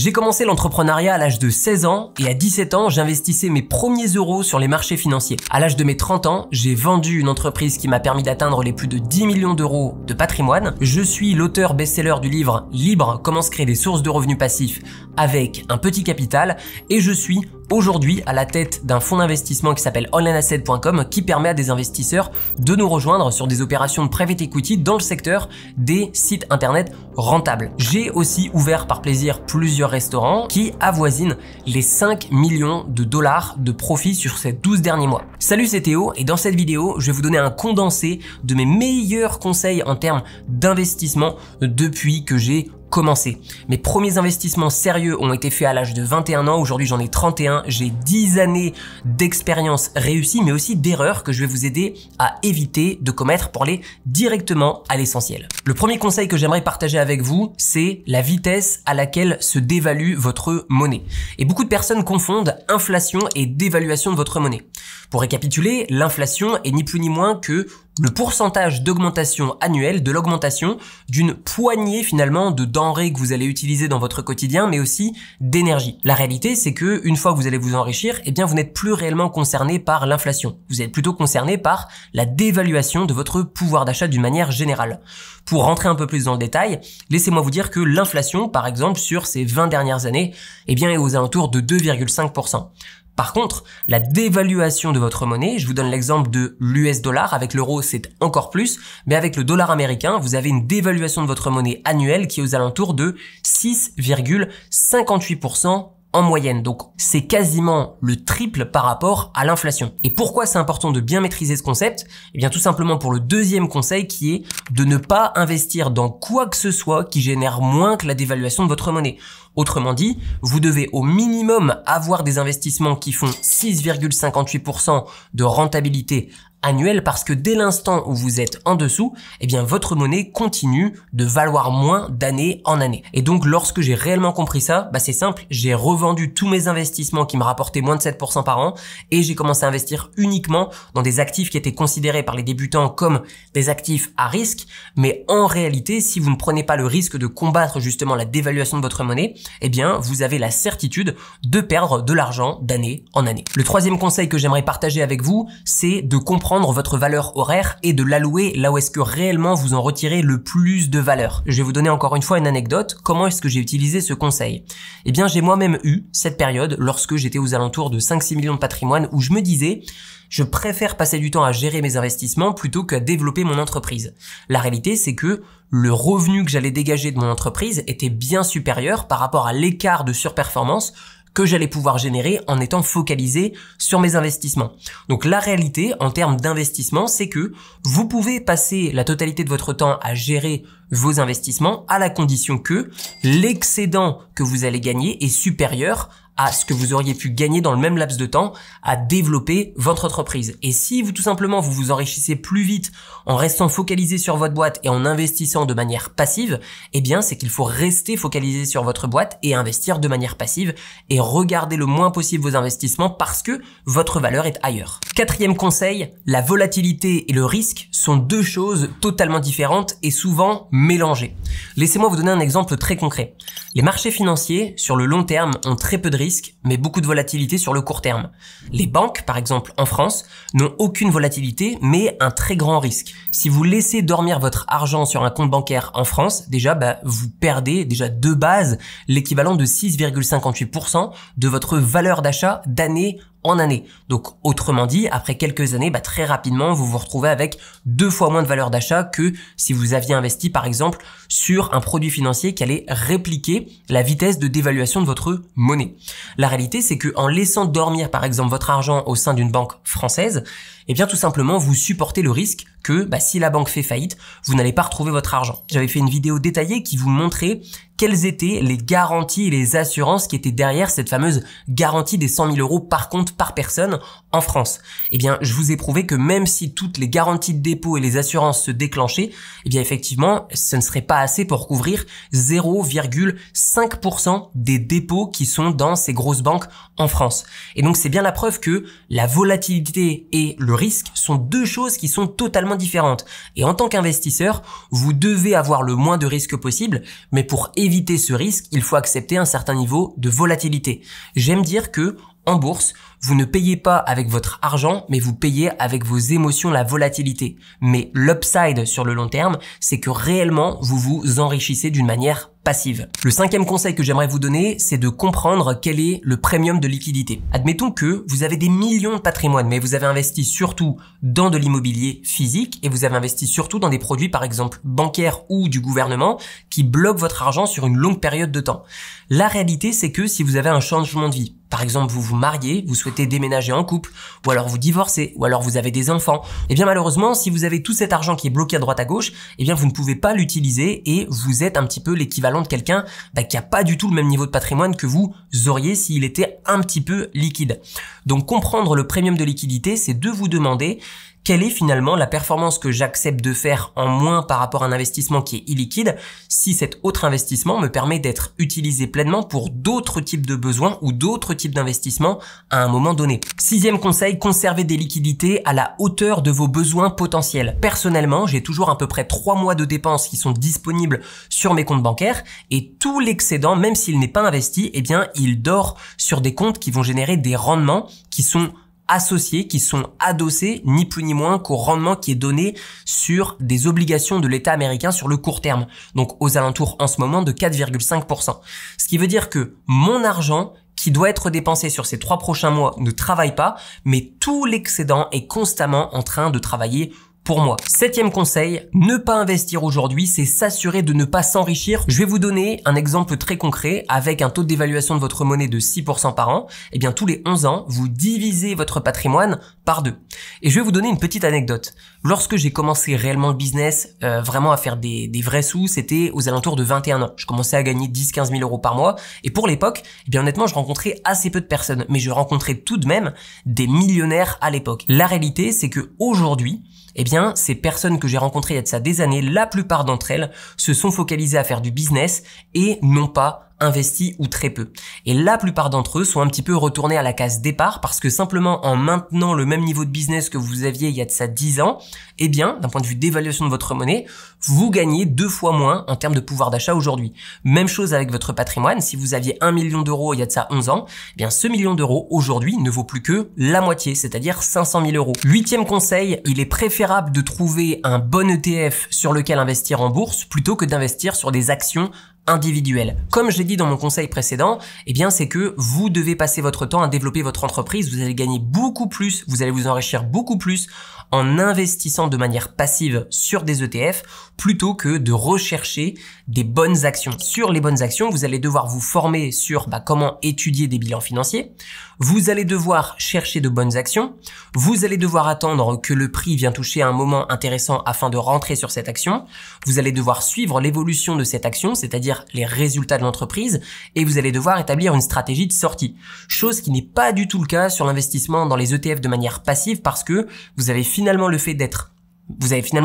J'ai commencé l'entrepreneuriat à l'âge de 16 ans et à 17 ans, j'investissais mes premiers euros sur les marchés financiers. À l'âge de mes 30 ans, j'ai vendu une entreprise qui m'a permis d'atteindre les plus de 10 millions d'euros de patrimoine. Je suis l'auteur best-seller du livre Libre, comment se créer des sources de revenus passifs avec un petit capital, et je suis aujourd'hui à la tête d'un fonds d'investissement qui s'appelle onlineasset.com qui permet à des investisseurs de nous rejoindre sur des opérations de private equity dans le secteur des sites internet rentables. J'ai aussi ouvert par plaisir plusieurs restaurants qui avoisinent les 5 millions de dollars de profit sur ces 12 derniers mois. Salut, c'est Théo et dans cette vidéo, je vais vous donner un condensé de mes meilleurs conseils en termes d'investissement depuis que j'ai commencé. Mes premiers investissements sérieux ont été faits à l'âge de 21 ans, aujourd'hui j'en ai 31, j'ai 10 années d'expérience réussie mais aussi d'erreurs que je vais vous aider à éviter de commettre pour aller directement à l'essentiel. Le premier conseil que j'aimerais partager avec vous, c'est la vitesse à laquelle se dévalue votre monnaie. Et beaucoup de personnes confondent inflation et dévaluation de votre monnaie. Pour récapituler, l'inflation est ni plus ni moins que le pourcentage d'augmentation annuelle de l'augmentation d'une poignée finalement de denrées que vous allez utiliser dans votre quotidien, mais aussi d'énergie. La réalité, c'est que une fois que vous allez vous enrichir, eh bien vous n'êtes plus réellement concerné par l'inflation. Vous êtes plutôt concerné par la dévaluation de votre pouvoir d'achat d'une manière générale. Pour rentrer un peu plus dans le détail, laissez-moi vous dire que l'inflation, par exemple, sur ces 20 dernières années, eh bien est aux alentours de 2,5%. Par contre, la dévaluation de votre monnaie, je vous donne l'exemple de l'US dollar, avec l'euro c'est encore plus, mais avec le dollar américain, vous avez une dévaluation de votre monnaie annuelle qui est aux alentours de 6,58% en moyenne. Donc c'est quasiment le triple par rapport à l'inflation. Et pourquoi c'est important de bien maîtriser ce concept? Eh bien tout simplement pour le deuxième conseil qui est de ne pas investir dans quoi que ce soit qui génère moins que la dévaluation de votre monnaie. Autrement dit, vous devez au minimum avoir des investissements qui font 6,58% de rentabilité annuelle parce que dès l'instant où vous êtes en dessous, eh bien votre monnaie continue de valoir moins d'année en année. Et donc lorsque j'ai réellement compris ça, c'est simple, j'ai revendu tous mes investissements qui me rapportaient moins de 7% par an et j'ai commencé à investir uniquement dans des actifs qui étaient considérés par les débutants comme des actifs à risque, mais en réalité, si vous ne prenez pas le risque de combattre justement la dévaluation de votre monnaie, eh bien vous avez la certitude de perdre de l'argent d'année en année. Le troisième conseil que j'aimerais partager avec vous, c'est de comprendre votre valeur horaire et de l'allouer là où est-ce que réellement vous en retirez le plus de valeur. Je vais vous donner encore une fois une anecdote. Comment est-ce que j'ai utilisé ce conseil? Eh bien, j'ai moi-même eu cette période lorsque j'étais aux alentours de 5-6 millions de patrimoine où je me disais je préfère passer du temps à gérer mes investissements plutôt qu'à développer mon entreprise. La réalité, c'est que le revenu que j'allais dégager de mon entreprise était bien supérieur par rapport à l'écart de surperformance que j'allais pouvoir générer en étant focalisé sur mes investissements. Donc la réalité en termes d'investissement, c'est que vous pouvez passer la totalité de votre temps à gérer vos investissements à la condition que l'excédent que vous allez gagner est supérieur à ce que vous auriez pu gagner dans le même laps de temps à développer votre entreprise. Et si vous tout simplement vous vous enrichissez plus vite en restant focalisé sur votre boîte et en investissant de manière passive, eh bien c'est qu'il faut rester focalisé sur votre boîte et investir de manière passive et regarder le moins possible vos investissements parce que votre valeur est ailleurs. Quatrième conseil, la volatilité et le risque sont deux choses totalement différentes et souvent mélangées. Laissez-moi vous donner un exemple très concret. Les marchés financiers, sur le long terme, ont très peu de risques, mais beaucoup de volatilité sur le court terme. Les banques, par exemple en France, n'ont aucune volatilité, mais un très grand risque. Si vous laissez dormir votre argent sur un compte bancaire en France, déjà, vous perdez déjà de base l'équivalent de 6,58% de votre valeur d'achat d'année en année. Donc autrement dit, après quelques années, très rapidement, vous vous retrouvez avec 2 fois moins de valeur d'achat que si vous aviez investi par exemple sur un produit financier qui allait répliquer la vitesse de dévaluation de votre monnaie. La réalité, c'est que en laissant dormir par exemple votre argent au sein d'une banque française, eh bien tout simplement vous supportez le risque que si la banque fait faillite, vous n'allez pas retrouver votre argent. J'avais fait une vidéo détaillée qui vous montrait quelles étaient les garanties et les assurances qui étaient derrière cette fameuse garantie des 100 000 euros par compte par personne en France. Eh bien, je vous ai prouvé que même si toutes les garanties de dépôt et les assurances se déclenchaient, eh bien effectivement, ce ne serait pas assez pour couvrir 0,5% des dépôts qui sont dans ces grosses banques en France. Et donc, c'est bien la preuve que la volatilité et le risque sont deux choses qui sont totalement différentes. Et en tant qu'investisseur, vous devez avoir le moins de risques possible, mais pour éviter ce risque, il faut accepter un certain niveau de volatilité. J'aime dire que en bourse, vous ne payez pas avec votre argent, mais vous payez avec vos émotions la volatilité. Mais l'upside sur le long terme, c'est que réellement, vous vous enrichissez d'une manière passive. Le cinquième conseil que j'aimerais vous donner, c'est de comprendre quel est le premium de liquidité. Admettons que vous avez des millions de patrimoine, mais vous avez investi surtout dans de l'immobilier physique et vous avez investi surtout dans des produits, par exemple, bancaires ou du gouvernement qui bloquent votre argent sur une longue période de temps. La réalité, c'est que si vous avez un changement de vie, par exemple, vous vous mariez, vous souhaitez déménager en couple, ou alors vous divorcez, ou alors vous avez des enfants, et bien malheureusement, si vous avez tout cet argent qui est bloqué à droite à gauche, et bien vous ne pouvez pas l'utiliser et vous êtes un petit peu l'équivalent de quelqu'un qui a pas du tout le même niveau de patrimoine que vous auriez s'il était un petit peu liquide. Donc comprendre le premium de liquidité, c'est de vous demander quelle est finalement la performance que j'accepte de faire en moins par rapport à un investissement qui est illiquide si cet autre investissement me permet d'être utilisé pleinement pour d'autres types de besoins ou d'autres types d'investissements à un moment donné. Sixième conseil, conservez des liquidités à la hauteur de vos besoins potentiels. Personnellement, j'ai toujours à peu près 3 mois de dépenses qui sont disponibles sur mes comptes bancaires et tout l'excédent, même s'il n'est pas investi, eh bien, il dort sur des comptes qui vont générer des rendements qui sont associés, qui sont adossés ni plus ni moins qu'au rendement qui est donné sur des obligations de l'État américain sur le court terme, donc aux alentours en ce moment de 4,5%. Ce qui veut dire que mon argent qui doit être dépensé sur ces 3 prochains mois ne travaille pas, mais tout l'excédent est constamment en train de travailler pour moi. Septième conseil, ne pas investir aujourd'hui, c'est s'assurer de ne pas s'enrichir. Je vais vous donner un exemple très concret avec un taux d'évaluation de votre monnaie de 6% par an. Eh bien, tous les 11 ans, vous divisez votre patrimoine par 2. Et je vais vous donner une petite anecdote. Lorsque j'ai commencé réellement le business, vraiment à faire des vrais sous, c'était aux alentours de 21 ans. Je commençais à gagner 10-15 000 euros par mois. Et pour l'époque, eh bien, honnêtement, je rencontrais assez peu de personnes. Mais je rencontrais tout de même des millionnaires à l'époque. La réalité, c'est que aujourd'hui, eh bien, ces personnes que j'ai rencontrées il y a de ça des années, la plupart d'entre elles se sont focalisées à faire du business et non pas investi ou très peu. Et la plupart d'entre eux sont un petit peu retournés à la case départ parce que simplement en maintenant le même niveau de business que vous aviez il y a de ça 10 ans, eh bien, d'un point de vue d'évaluation de votre monnaie, vous gagnez 2 fois moins en termes de pouvoir d'achat aujourd'hui. Même chose avec votre patrimoine. Si vous aviez 1 million d'euros il y a de ça 11 ans, eh bien, ce million d'euros aujourd'hui ne vaut plus que la moitié, c'est-à-dire 500 000 euros. Huitième conseil, il est préférable de trouver un bon ETF sur lequel investir en bourse plutôt que d'investir sur des actions individuel. Comme je l'ai dit dans mon conseil précédent, eh bien c'est que vous devez passer votre temps à développer votre entreprise, vous allez gagner beaucoup plus, vous allez vous enrichir beaucoup plus en investissant de manière passive sur des ETF plutôt que de rechercher des bonnes actions. Sur les bonnes actions, vous allez devoir vous former sur comment étudier des bilans financiers, vous allez devoir chercher de bonnes actions, vous allez devoir attendre que le prix vienne toucher un moment intéressant afin de rentrer sur cette action, vous allez devoir suivre l'évolution de cette action, c'est-à-dire les résultats de l'entreprise, et vous allez devoir établir une stratégie de sortie. Chose qui n'est pas du tout le cas sur l'investissement dans les ETF de manière passive parce que vous avez finalement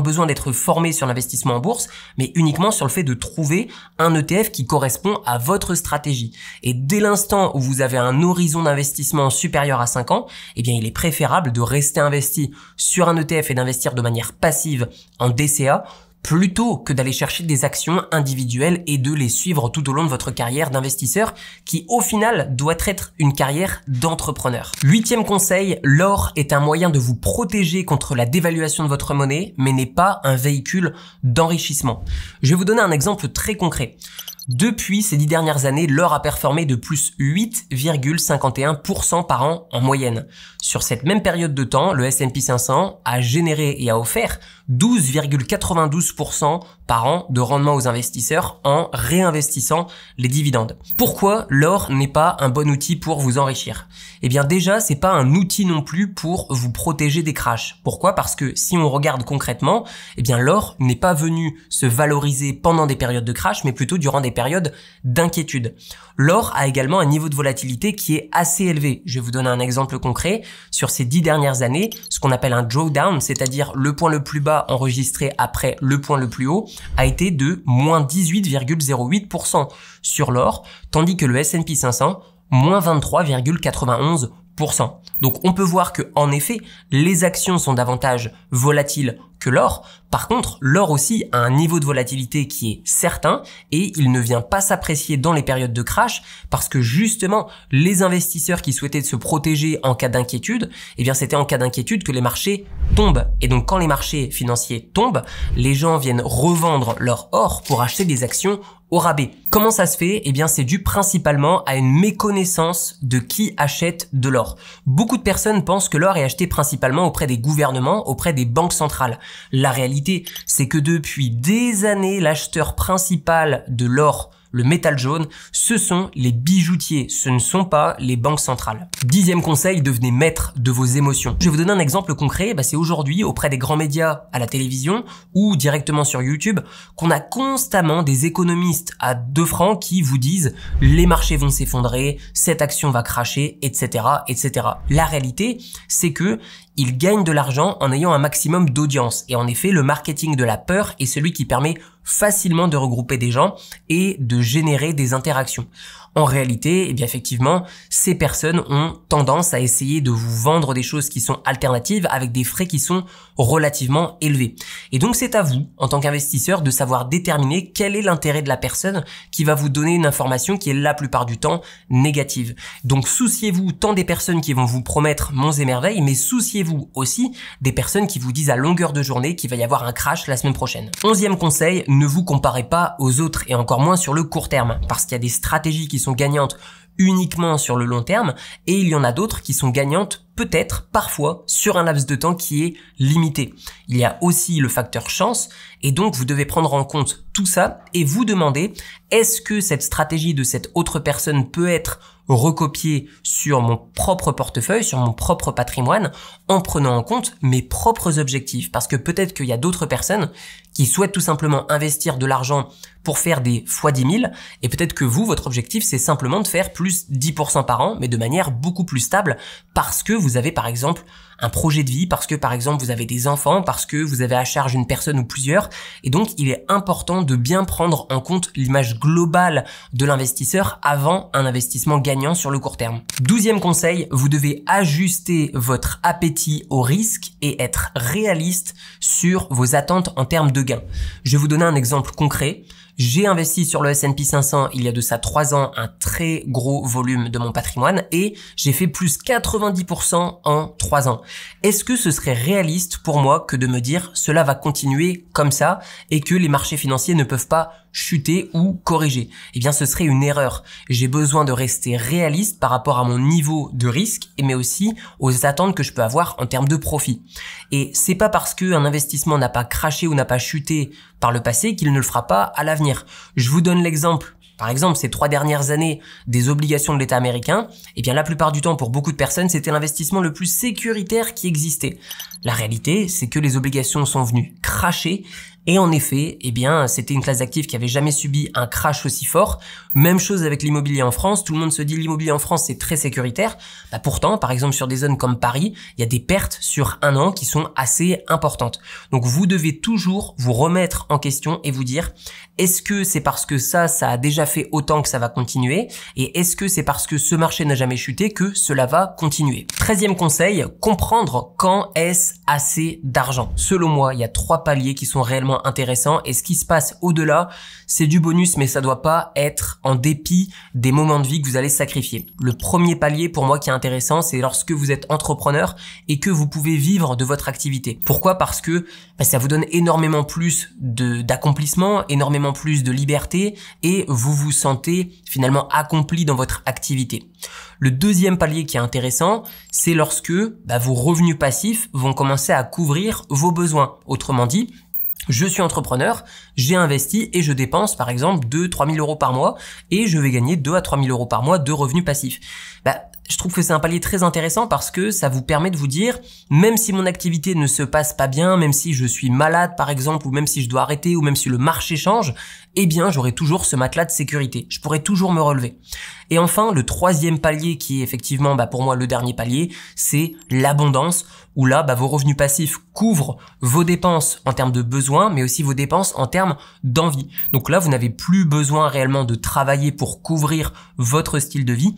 besoin d'être formé sur l'investissement en bourse, mais uniquement sur le fait de trouver un ETF qui correspond à votre stratégie. Et dès l'instant où vous avez un horizon d'investissement supérieur à 5 ans, eh bien, il est préférable de rester investi sur un ETF et d'investir de manière passive en DCA plutôt que d'aller chercher des actions individuelles et de les suivre tout au long de votre carrière d'investisseur qui, au final, doit être une carrière d'entrepreneur. Huitième conseil, l'or est un moyen de vous protéger contre la dévaluation de votre monnaie, mais n'est pas un véhicule d'enrichissement. Je vais vous donner un exemple très concret. Depuis ces 10 dernières années, l'or a performé de plus 8,51% par an en moyenne. Sur cette même période de temps, le S&P 500 a généré et a offert 12,92% par an de rendement aux investisseurs en réinvestissant les dividendes. Pourquoi l'or n'est pas un bon outil pour vous enrichir? Eh bien déjà, c'est pas un outil non plus pour vous protéger des crashs. Pourquoi? Parce que si on regarde concrètement, eh bien l'or n'est pas venu se valoriser pendant des périodes de crash, mais plutôt durant des périodes d'inquiétude. L'or a également un niveau de volatilité qui est assez élevé. Je vais vous donner un exemple concret. Sur ces 10 dernières années, ce qu'on appelle un drawdown, c'est-à-dire le point le plus bas enregistré après le point le plus haut, a été de moins 18,08% sur l'or, tandis que le S&P 500, moins 23,91%. Donc on peut voir que en effet, les actions sont davantage volatiles que l'or. Par contre, l'or aussi a un niveau de volatilité qui est certain et il ne vient pas s'apprécier dans les périodes de crash parce que justement, les investisseurs qui souhaitaient se protéger en cas d'inquiétude, eh bien c'était en cas d'inquiétude que les marchés tombent. Et donc quand les marchés financiers tombent, les gens viennent revendre leur or pour acheter des actions au rabais. Comment ça se fait? Eh bien, c'est dû principalement à une méconnaissance de qui achète de l'or. Beaucoup de personnes pensent que l'or est acheté principalement auprès des gouvernements, auprès des banques centrales. La réalité, c'est que depuis des années, l'acheteur principal de l'or, le métal jaune, ce sont les bijoutiers, ce ne sont pas les banques centrales. 10e conseil, devenez maître de vos émotions. Je vais vous donner un exemple concret, c'est aujourd'hui auprès des grands médias à la télévision ou directement sur YouTube qu'on a constamment des économistes à 2 francs qui vous disent les marchés vont s'effondrer, cette action va cracher, etc., etc. La réalité, c'est que ils gagnent de l'argent en ayant un maximum d'audience. Et en effet, le marketing de la peur est celui qui permet facilement de regrouper des gens et de générer des interactions. En réalité, eh bien effectivement, ces personnes ont tendance à essayer de vous vendre des choses qui sont alternatives avec des frais qui sont relativement élevés. Et donc c'est à vous, en tant qu'investisseur, de savoir déterminer quel est l'intérêt de la personne qui va vous donner une information qui est la plupart du temps négative. Donc souciez-vous tant des personnes qui vont vous promettre monts et merveilles, mais souciez-vous aussi des personnes qui vous disent à longueur de journée qu'il va y avoir un crash la semaine prochaine. 11e conseil, ne vous comparez pas aux autres et encore moins sur le court terme, parce qu'il y a des stratégies qui sont gagnantes uniquement sur le long terme et il y en a d'autres qui sont gagnantes peut-être parfois sur un laps de temps qui est limité. Il y a aussi le facteur chance et donc vous devez prendre en compte tout ça et vous demander est-ce que cette stratégie de cette autre personne peut être recopiée sur mon propre portefeuille, sur mon propre patrimoine en prenant en compte mes propres objectifs parce que peut-être qu'il y a d'autres personnes qui souhaitent tout simplement investir de l'argent pour faire des fois 10 000 et peut-être que vous, votre objectif, c'est simplement de faire plus 10% par an mais de manière beaucoup plus stable parce que vous avez par exemple un projet de vie, parce que par exemple vous avez des enfants, parce que vous avez à charge une personne ou plusieurs et donc il est important de bien prendre en compte l'image globale de l'investisseur avant un investissement gagnant sur le court terme. 12e conseil, vous devez ajuster votre appétit au risque et être réaliste sur vos attentes en termes de gains. Je vais vous donner un exemple concret. J'ai investi sur le S&P 500 il y a de ça 3 ans un très gros volume de mon patrimoine et j'ai fait plus 90% en 3 ans. Est-ce que ce serait réaliste pour moi que de me dire cela va continuer comme ça et que les marchés financiers ne peuvent pas chuter ou corriger? Eh bien, ce serait une erreur. J'ai besoin de rester réaliste par rapport à mon niveau de risque, mais aussi aux attentes que je peux avoir en termes de profit. Et c'est pas parce qu'un investissement n'a pas crashé ou n'a pas chuté par le passé qu'il ne le fera pas à l'avenir. Je vous donne l'exemple. Par exemple, ces 3 dernières années des obligations de l'État américain, eh bien la plupart du temps pour beaucoup de personnes, c'était l'investissement le plus sécuritaire qui existait. La réalité, c'est que les obligations sont venues crasher et en effet, eh bien, c'était une classe d'actifs qui avait jamais subi un crash aussi fort. Même chose avec l'immobilier en France. Tout le monde se dit l'immobilier en France, c'est très sécuritaire. Pourtant, par exemple, sur des zones comme Paris, il y a des pertes sur 1 an qui sont assez importantes. Donc, vous devez toujours vous remettre en question et vous dire, est-ce que c'est parce que ça a déjà fait autant que ça va continuer? Et est-ce que c'est parce que ce marché n'a jamais chuté que cela va continuer? 13e conseil, comprendre quand est-ce assez d'argent. Selon moi, il y a 3 paliers qui sont réellement intéressant et ce qui se passe au-delà, c'est du bonus mais ça doit pas être en dépit des moments de vie que vous allez sacrifier. Le premier palier pour moi qui est intéressant, c'est lorsque vous êtes entrepreneur et que vous pouvez vivre de votre activité. Pourquoi? Parce que ça vous donne énormément plus d'accomplissement, énormément plus de liberté et vous vous sentez finalement accompli dans votre activité. Le deuxième palier qui est intéressant, c'est lorsque vos revenus passifs vont commencer à couvrir vos besoins. Autrement dit, je suis entrepreneur, j'ai investi et je dépense par exemple 2-3 000 euros par mois et je vais gagner 2 à 3 000 euros par mois de revenus passifs. Je trouve que c'est un palier très intéressant parce que ça vous permet de vous dire, même si mon activité ne se passe pas bien, même si je suis malade par exemple, ou même si je dois arrêter, ou même si le marché change, eh bien j'aurai toujours ce matelas de sécurité. Je pourrai toujours me relever. Et enfin, le 3e palier qui est effectivement pour moi le dernier palier, c'est l'abondance, où là vos revenus passifs couvrent vos dépenses en termes de besoins, mais aussi vos dépenses en termes d'envie. Donc là, vous n'avez plus besoin réellement de travailler pour couvrir votre style de vie.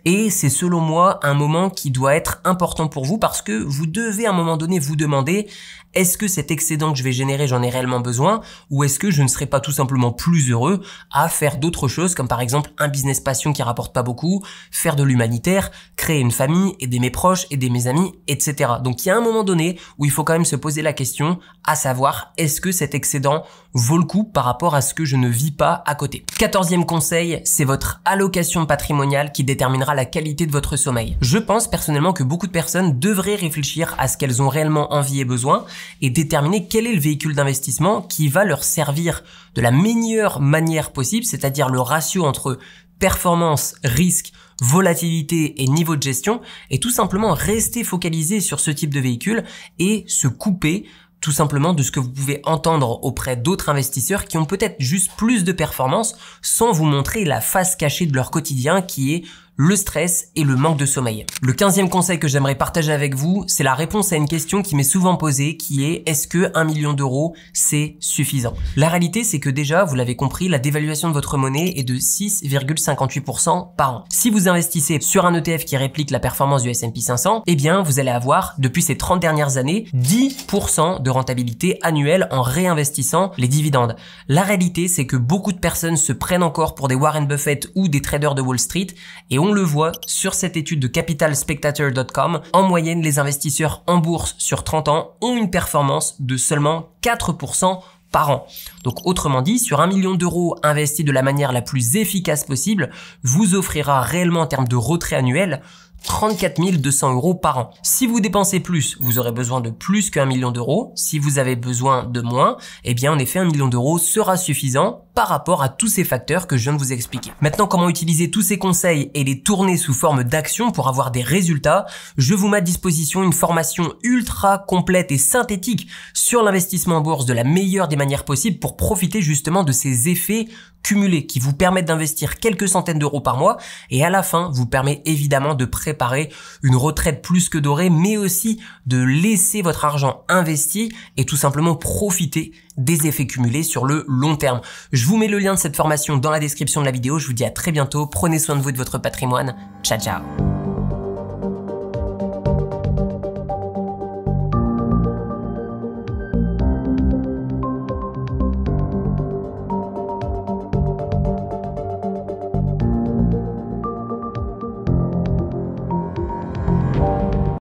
Et c'est selon moi un moment qui doit être important pour vous parce que vous devez à un moment donné vous demander est-ce que cet excédent que je vais générer, j'en ai réellement besoin ou est-ce que je ne serai pas tout simplement plus heureux à faire d'autres choses comme par exemple un business passion qui rapporte pas beaucoup, faire de l'humanitaire, créer une famille, aider mes proches, aider mes amis, etc. Donc il y a un moment donné où il faut quand même se poser la question à savoir est-ce que cet excédent vaut le coup par rapport à ce que je ne vis pas à côté. 14e conseil, c'est votre allocation patrimoniale qui déterminera la qualité de votre sommeil. Je pense personnellement que beaucoup de personnes devraient réfléchir à ce qu'elles ont réellement envie et besoin et déterminer quel est le véhicule d'investissement qui va leur servir de la meilleure manière possible, c'est-à-dire le ratio entre performance, risque, volatilité et niveau de gestion, et tout simplement rester focalisé sur ce type de véhicule et se couper tout simplement de ce que vous pouvez entendre auprès d'autres investisseurs qui ont peut-être juste plus de performance sans vous montrer la face cachée de leur quotidien qui est le stress et le manque de sommeil. Le 15e conseil que j'aimerais partager avec vous, c'est la réponse à une question qui m'est souvent posée qui est est-ce que 1 million d'euros c'est suffisant? La réalité c'est que déjà, vous l'avez compris, la dévaluation de votre monnaie est de 6,58% par an. Si vous investissez sur un ETF qui réplique la performance du S&P 500, eh bien vous allez avoir depuis ces 30 dernières années 10% de rentabilité annuelle en réinvestissant les dividendes. La réalité c'est que beaucoup de personnes se prennent encore pour des Warren Buffett ou des traders de Wall Street et on le voit sur cette étude de capitalspectator.com, en moyenne, les investisseurs en bourse sur 30 ans ont une performance de seulement 4% par an. Donc autrement dit, sur 1 million d'euros investis de la manière la plus efficace possible, vous offrira réellement en termes de retrait annuel 34 200 euros par an. Si vous dépensez plus, vous aurez besoin de plus qu'1 million d'euros. Si vous avez besoin de moins, eh bien en effet 1 million d'euros sera suffisant par rapport à tous ces facteurs que je viens de vous expliquer. Maintenant, comment utiliser tous ces conseils et les tourner sous forme d'action pour avoir des résultats? Je vous mets à disposition une formation ultra complète et synthétique sur l'investissement en bourse de la meilleure des manières possibles pour profiter justement de ces effets cumulés qui vous permettent d'investir quelques centaines d'euros par mois et à la fin vous permet évidemment de préparer une retraite plus que dorée mais aussi de laisser votre argent investi et tout simplement profiter des effets cumulés sur le long terme. Je vous mets le lien de cette formation dans la description de la vidéo. Je vous dis à très bientôt. Prenez soin de vous et de votre patrimoine. Ciao, ciao.